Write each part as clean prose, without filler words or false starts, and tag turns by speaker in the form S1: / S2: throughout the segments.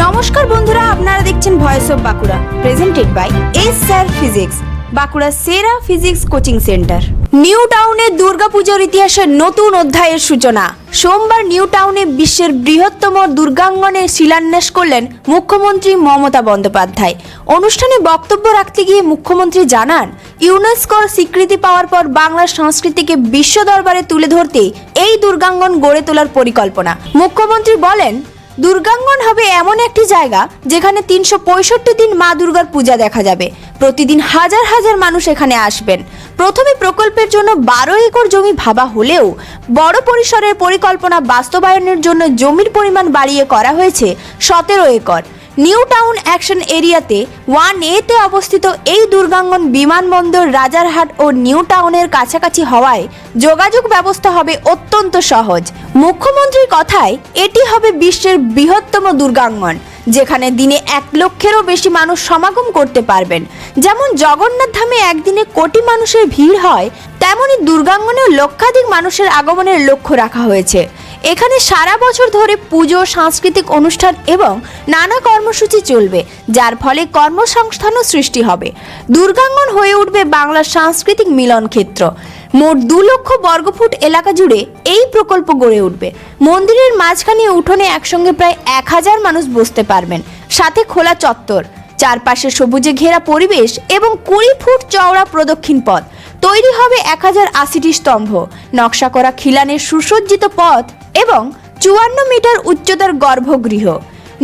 S1: নমস্কার বন্ধুরা, আপনারা দেখছেন voice of Bankura, presented by S sir physics, Bankura সেরা ফিজিক্স কোচিং সেন্টার। নিউ টাউনে দুর্গাপূজার ইতিহাসের নতুন অধ্যায়ের সূচনা। সোমবার নিউ টাউনে বিশ্বের বৃহত্তম দুর্গাঙ্গনের শিলান্যাস করলেন মুখ্যমন্ত্রী মমতা বন্দ্যোপাধ্যায়। অনুষ্ঠানে বক্তব্য রাখতে গিয়ে মুখ্যমন্ত্রী জানান, ইউনেস্কোর স্বীকৃতি পাওয়ার পর বাংলার সংস্কৃতিকে বিশ্ব দরবারে তুলে ধরতে এই দুর্গাঙ্গন গড়ে তোলার পরিকল্পনা। মুখ্যমন্ত্রী বলেন, দুর্গাঙ্গন হবে এমন একটি জায়গা যেখানে 365 দিন মা দুর্গার পূজা দেখা যাবে। প্রতিদিন হাজার হাজার মানুষ এখানে আসবেন। প্রথমে প্রকল্পের জন্য 12 একর জমি ভাবা হলেও বড় পরিসরের পরিকল্পনা বাস্তবায়নের জন্য জমির পরিমাণ বাড়িয়ে করা হয়েছে 17 একর। নিউ টাউন অ্যাকশন এরিয়াতে 1A-তে অবস্থিত এই দুর্গাঙ্গন বিমানবন্দর রাজারহাট ও নিউ টাউনের কাছাকাছি হওয়ায় যোগাযোগ ব্যবস্থা হবে অত্যন্ত সহজ। মুখ্যমন্ত্রীর কথায় এটি হবে বিশ্বের বৃহত্তম দুর্গাঙ্গন, যেখানে দিনে 1 লক্ষেরও বেশি মানুষ সমাগম করতে পারবেন। যেমন জগন্নাথ ধামে একদিনে কোটি মানুষের ভিড় হয়, তেমনই দুর্গাঙ্গনেও লক্ষাধিক মানুষের আগমনের লক্ষ্য রাখা হয়েছে। এখানে সারা বছর ধরে পুজো, সাংস্কৃতিক অনুষ্ঠান এবং নানা কর্মসূচি চলবে, যার ফলে কর্মসংস্থানও সৃষ্টি হবে। দুর্গাঙ্গন হয়ে উঠবে বাংলার সাংস্কৃতিক মিলন ক্ষেত্র। মোট 2 লক্ষ বর্গফুট এলাকা জুড়ে এই প্রকল্প গড়ে উঠবে। মন্দিরের মাঝখানে উঠোনে একসঙ্গে প্রায় 1000 মানুষ বসতে পারবেন, সাথে খোলা চত্বর, চারপাশে সবুজে ঘেরা পরিবেশ এবং 20 ফুট চওড়া প্রদক্ষিণ পথ। তৈরি হবে 1080টি স্তম্ভ, নকশা করা খিলানের সুসজ্জিত পথ এবং 54 মিটার উচ্চতার গর্ভগৃহ।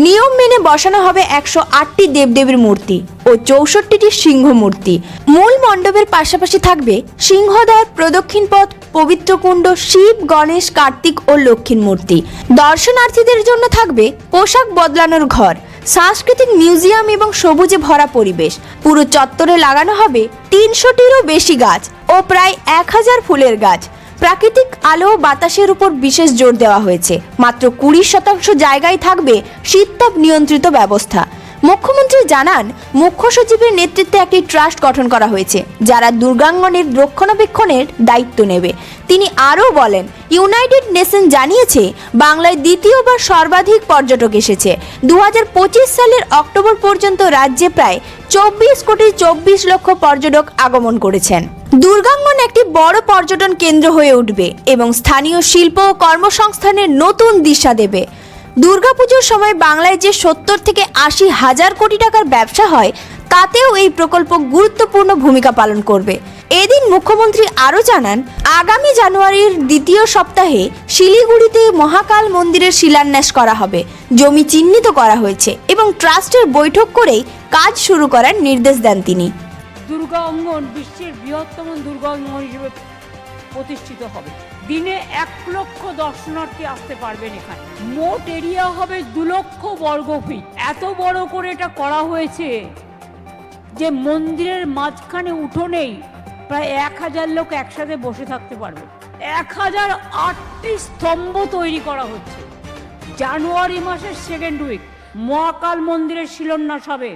S1: নিয়ম মেনে বসানো হবে 108টি দেবদেবীর মূর্তি ও 64টি সিংহ মূর্তি। মূল মণ্ডপের পাশাপাশি থাকবে সিংহদ্বার, প্রদক্ষিণ পথ, পবিত্র কুণ্ড, শিব, গণেশ, কার্তিক ও লক্ষ্মীর মূর্তি। দর্শনার্থীদের জন্য থাকবে পোশাক বদলানোর ঘর, সাংস্কৃতিক মিউজিয়াম এবং সবুজে ভরা পরিবেশ। পুরো চত্বরে লাগানো হবে 300টিরও বেশি গাছ ও প্রায় 1000 ফুলের গাছ। প্রাকৃতিক আলো ও বাতাসের উপর বিশেষ জোর দেওয়া হয়েছে। মাত্র 20% জায়গায় থাকবে শীততাপ নিয়ন্ত্রিত ব্যবস্থা। মুখ্যমন্ত্রী জানান, মুখ্য সচিবের নেতৃত্বে একটি ট্রাস্ট গঠন করা হয়েছে, যারা দুর্গাঙ্গনের রক্ষণাবেক্ষণের দায়িত্ব নেবে। তিনি আরও বলেন, ইউনাইটেড নেশন জানিয়েছে বাংলায় দ্বিতীয়বার সর্বাধিক পর্যটক এসেছে। 2025 সালের অক্টোবর পর্যন্ত রাজ্যে প্রায় 24 কোটি 24 লক্ষ পর্যটক আগমন করেছেন। দুর্গাঙ্গন একটি বড় পর্যটন কেন্দ্র হয়ে উঠবে এবং স্থানীয় শিল্প ও কর্মসংস্থানের নতুন দিশা দেবে। দুর্গাপুজোর সময় বাংলায় যে 70 থেকে 80 হাজার কোটি টাকার ব্যবসা হয়, তাতেও এই প্রকল্প গুরুত্বপূর্ণ ভূমিকা পালন করবে। এদিন মুখ্যমন্ত্রী আরও জানান, আগামী জানুয়ারির দ্বিতীয় সপ্তাহে শিলিগুড়িতে মহাকাল মন্দিরের শিলান্যাস করা হবে। জমি চিহ্নিত করা হয়েছে এবং ট্রাস্টের বৈঠক করেই কাজ শুরু করার নির্দেশ দেন তিনি।
S2: দুর্গা অঙ্গন বিশ্বের বৃহত্তম দুর্গা অঙ্গন হিসেবে প্রতিষ্ঠিত হবে। দিনে 1 লক্ষ দর্শনার্থী আসতে পারবেন এখানে। মোট এরিয়া হবে 2 লক্ষ বর্গফিট। এত বড় করে এটা করা হয়েছে যে মন্দিরের মাঝখানে উঠোনেই প্রায় 1000 লোক একসাথে বসে থাকতে পারবে। 1008টি স্তম্ভ তৈরি করা হচ্ছে। জানুয়ারি মাসের 2nd উইক মহাকাল মন্দিরের শিলান্যাস হবে।